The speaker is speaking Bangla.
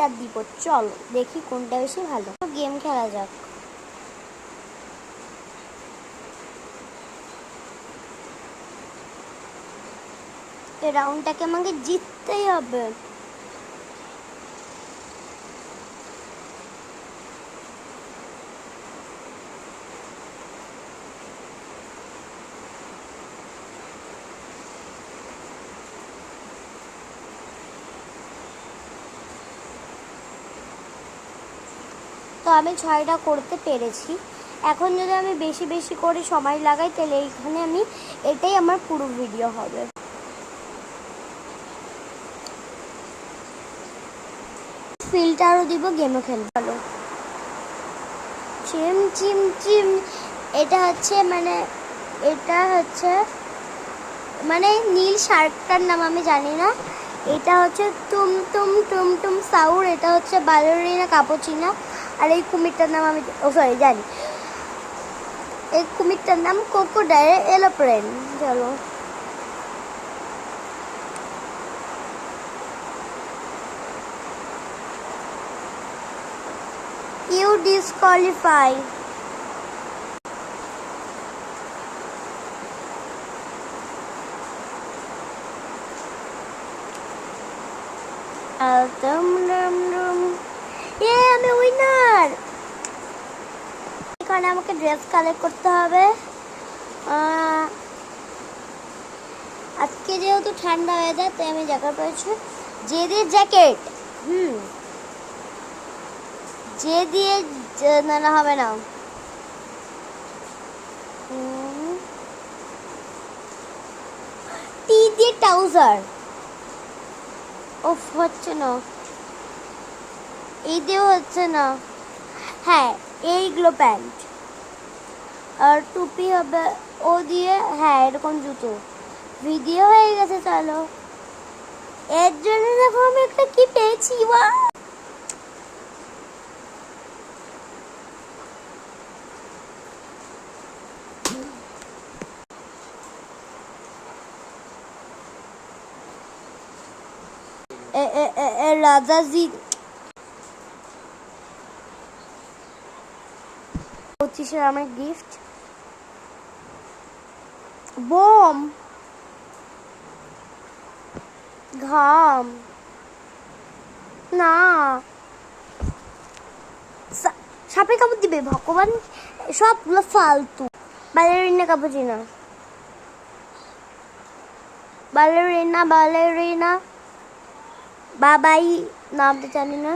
কোনটা দিব, চলো দেখি কোনটা বেশি ভালো। গেম খেলা যাক। এই রাউন্ডটাকে আমাকে জিততেই হবে। তো আমি 6টা করতে পেরেছি। এখন যদি আমি বেশি বেশি করে সময় লাগাই তাহলে এইখানে আমি এটাই আমার পুরো ভিডিও হবে। ফিল্টারও দিব, গেমও খেলবো। ভালো চিম চিম চিম। এটা হচ্ছে মানে নীল শার্কটার নাম আমি জানি না। এটা হচ্ছে তুম তুম টুম টুম সাউর। এটা হচ্ছে বালোরিনা কাপুচিনা। আর এই কুমিরটার নাম আমি জানি। এই কুমিরটার নাম ক্রোকোডাইল এলোপ্রেন। চলো ইউ ডিসকোয়ালিফাই। আমি উইনার। এখানে আমাকে ড্রেস কালেক্ট করতে হবে। আজকে যেহেতু ঠান্ডা হয়ে যায় তাই আমি জ্যাকেট পরেছি। জেদের জ্যাকেট। যে দিয়ে না হবে না। টি দিয়ে ট্রাউজার। ওফ হচ্ছে না, এই দিয়েও হচ্ছে না। হ্যাঁ এইগুলো প্যান্ট আর টুপি হবে ও দিয়ে। হ্যাঁ এরকম জুতো। ভিডিও হয়ে গেছে। চলো এর জন্য দেখো আমি একটা কি পেয়েছি। রাজাজি 25 আমার গিফট বোম ঘাম না। সাপে কাপড় দিবে ভগবান, সবগুলো ফালতু। বালেরিনা কাপুচিনা। বালেরিনা বাবাই নামতে জানি না।